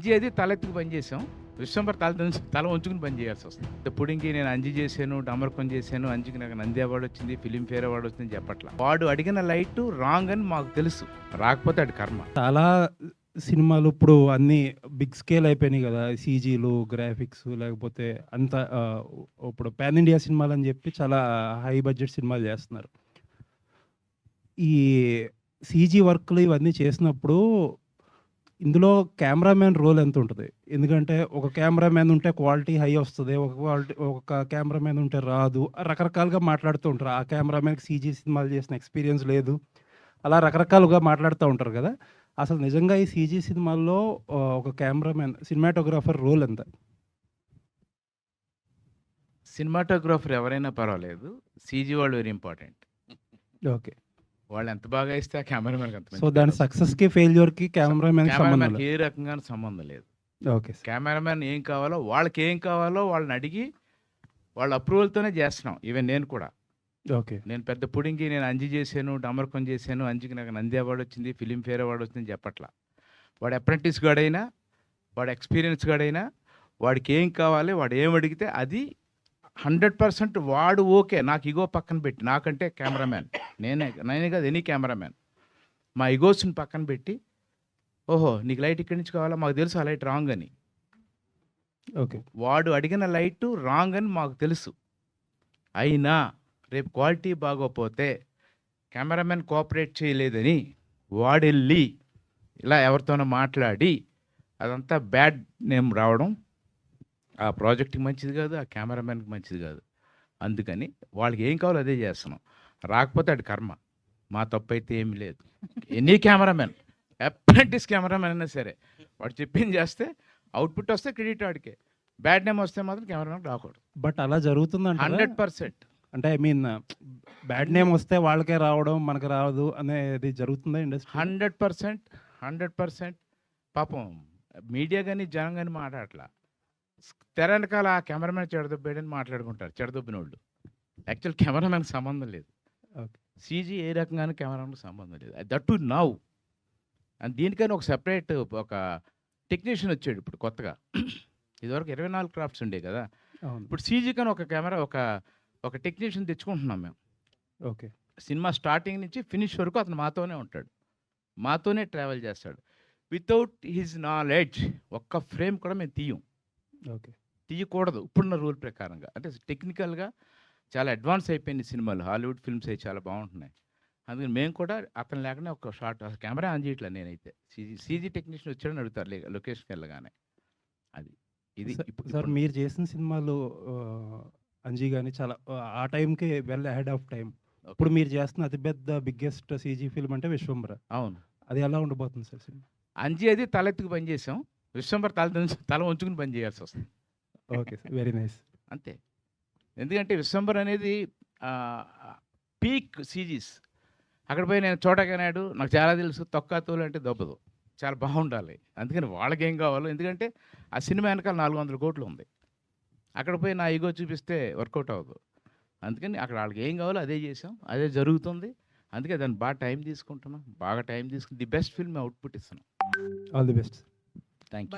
అంజి అది తలెత్తుకు పని చేసాం. విశ్వంబర్ తల వంచుకుని పని చేయాల్సి వస్తుంది. పుడింగి నేను అంజి చేశాను, డమర్కం చేశాను, అంజికి నాకు నంది అవార్డు వచ్చింది, ఫిలింఫేర్ అవార్డు వచ్చింది చెప్పట్లా. వాడు అడిగిన లైట్ రాంగ్ అని మాకు తెలుసు, రాకపోతే అది కర్మ. చాలా సినిమాలు ఇప్పుడు అన్నీ బిగ్ స్కేల్ అయిపోయినాయి కదా, సీజీలు, గ్రాఫిక్స్, లేకపోతే అంత ఇప్పుడు పాన్ ఇండియా సినిమాలు అని చెప్పి చాలా హై బడ్జెట్ సినిమాలు చేస్తున్నారు. ఈ సీజీ వర్క్లు ఇవన్నీ చేసినప్పుడు ఇందులో కెమెరామ్యాన్ రోల్ ఎంత ఉంటుంది? ఎందుకంటే ఒక కెమెరామ్యాన్ ఉంటే క్వాలిటీ హై వస్తుంది, ఒక కెమెరామ్యాన్ ఉంటే రాదు, రకరకాలుగా మాట్లాడుతూ ఉంటారు. ఆ కెమెరామ్యాన్కి సీజీ సినిమాలు చేసిన ఎక్స్పీరియన్స్ లేదు, అలా రకరకాలుగా మాట్లాడుతూ ఉంటారు కదా. అసలు నిజంగా ఈ సీజీ సినిమాల్లో ఒక కెమెరామ్యాన్, సినిమాటోగ్రాఫర్ రోల్ ఎంత? సినిమాటోగ్రాఫర్ ఎవరైనా పర్వాలేదు, సీజీ వాళ్ళు వెరీ ఇంపార్టెంట్. ఓకే, వాళ్ళు ఎంత బాగా ఇస్తే ఆ కెమెరామెన్కి అంత సో దాని సక్సెస్కి ఫెయిల్యూర్కి కెమెరామ్యాన్ ఏ రకంగా సంబంధం లేదు. ఓకే, కెమెరామెన్ ఏం కావాలో, వాళ్ళకి ఏం కావాలో వాళ్ళని అడిగి వాళ్ళ అప్రూవల్తోనే చేస్తున్నాం. ఈవెన్ నేను కూడా, ఓకే, నేను పెద్ద పుడింగి నేను అంజి చేశాను, డమర్కం చేశాను, అంజికి నాకు నంది అవార్డు వచ్చింది, ఫిలింఫేర్ అవార్డు వచ్చింది చెప్పట్లా. వాడు అప్రెంటిస్ గాడైనా, వాడు ఎక్స్పీరియన్స్ గాడైనా, వాడికి ఏం కావాలి, వాడు ఏం అడిగితే అది 100% వాడు ఓకే. నాకు ఇగో పక్కన పెట్టి, నాకంటే కెమెరామ్యాన్ నేనే కాదు, ఎనీ కెమెరామ్యాన్ మా ఇగోస్ని పక్కన పెట్టి, ఓహో నీకు లైట్ ఇక్కడి నుంచి కావాలా, మాకు తెలుసు ఆ లైట్ రాంగ్ అని. ఓకే, వాడు అడిగిన లైట్ రాంగ్ అని మాకు తెలుసు. అయినా రేపు క్వాలిటీ బాగోపోతే కెమెరామెన్ కోఆపరేట్ చేయలేదని వాడెళ్ళి ఇలా ఎవరితోనో మాట్లాడి అదంతా బ్యాడ్ నేమ్ రావడం ఆ ప్రాజెక్ట్కి మంచిది కాదు, ఆ కెమెరామెన్కి మంచిది కాదు. అందుకని వాళ్ళకి ఏం కావాలో అదే చేస్తున్నాం. రాకపోతే అది కర్మ, మా తప్పు అయితే ఏమీ లేదు. ఎనీ కెమెరామెన్, అప్రెంటిస్ కెమెరామెన్ అయినా సరే, వాడు చెప్పింది చేస్తే అవుట్పుట్ వస్తే క్రెడిట్ వాడికే, బ్యాడ్ నేమ్ వస్తే మాత్రం కెమెరామెన్ రాకూడదు. బట్ అలా జరుగుతుందంట 100%. అంటే ఐ మీన్ బ్యాడ్ నేమ్ వస్తే వాళ్ళకే రావడం మనకు రాదు అనేది జరుగుతుందా ఇండస్ట్రీ? 100%. పాపం మీడియా కానీ జనం కానీ మాట్లాడట్లా. తెర వెనకాల ఆ కెమెరామెన్ చెడదొబ్బాడని మాట్లాడుకుంటారు, చెడదొబ్బిన వాళ్ళు. యాక్చువల్ కెమెరామెన్కి సంబంధం లేదు. ఓకే, సీజీ ఏ రకంగానూ కెమెరామెన్కి సంబంధం లేదు. That to now. అండ్ దీనికని ఒక సెపరేట్ ఒక టెక్నీషియన్ వచ్చాడు ఇప్పుడు కొత్తగా. ఇదివరకు 24 క్రాఫ్ట్స్ ఉండే కదా, అవును, ఇప్పుడు సీజీ కానీ ఒక కెమెరా ఒక టెక్నీషియన్ తెచ్చుకుంటున్నాం మేము. ఓకే, సినిమా స్టార్టింగ్ నుంచి ఫినిష్ వరకు అతను మాతోనే ఉంటాడు, మాతోనే ట్రావెల్ చేస్తాడు. వితౌట్ హిజ్ నాలెడ్జ్ ఒక్క ఫ్రేమ్ కూడా మేము ఓకే, తీయకూడదు ఇప్పుడున్న రూల్ ప్రకారంగా. అంటే టెక్నికల్గా చాలా అడ్వాన్స్ అయిపోయింది సినిమాలు, హాలీవుడ్ ఫిల్మ్స్ అవి చాలా బాగుంటున్నాయి. అందుకని మేము కూడా అతను లేకనే ఒక షార్ట్ కెమెరా ఆన్ చేయట్లేదు. నేనైతే సీజీ టెక్నీషియన్ వచ్చాడని అడుగుతారు లొకేషన్కి వెళ్ళగానే. అది ఇది సార్ మీరు చేసిన సినిమాలు అంజీ కానీ చాలా ఆ టైంకి వెల్ అహెడ్ ఆఫ్ టైం. ఇప్పుడు మీరు చేస్తున్న అతిపెద్ద బిగ్గెస్ట్ సీజీ ఫిల్మ్ అంటే విశ్వంబర. అవును, అది ఎలా ఉండబోతుంది సార్ సినిమా? అంజి అది తలెత్తుకు పని చేసాం, విశ్వంబర్ తల వంచుకుని పని చేయాల్సి వస్తుంది. Okay sir, very nice. అంతే. ఎందుకంటే విశ్వంబర్ అనేది పీక్ సీజీస్. అక్కడ పోయి నేను చోటకనాడు నాకు చాలా తెలుసు, తొక్కాతోలు అంటే దొబ్బదు, చాలా బాగుండాలి. అందుకని వాళ్ళకి ఏం కావాలో, ఎందుకంటే ఆ సినిమా వెనకాల 400 కోట్లు ఉంది. అక్కడ పోయి నా ఈగో చూపిస్తే వర్కౌట్ అవ్వదు. అందుకని అక్కడ వాళ్ళకి ఏం కావాలో అదే చేసాం, అదే జరుగుతుంది. అందుకే దాన్ని బాగా టైం తీసుకుంటున్నాం, బాగా టైం తీసుకుని ది బెస్ట్ ఫిల్మ్ అవుట్పుట్ ఇస్తున్నాం. All the best. Thank you.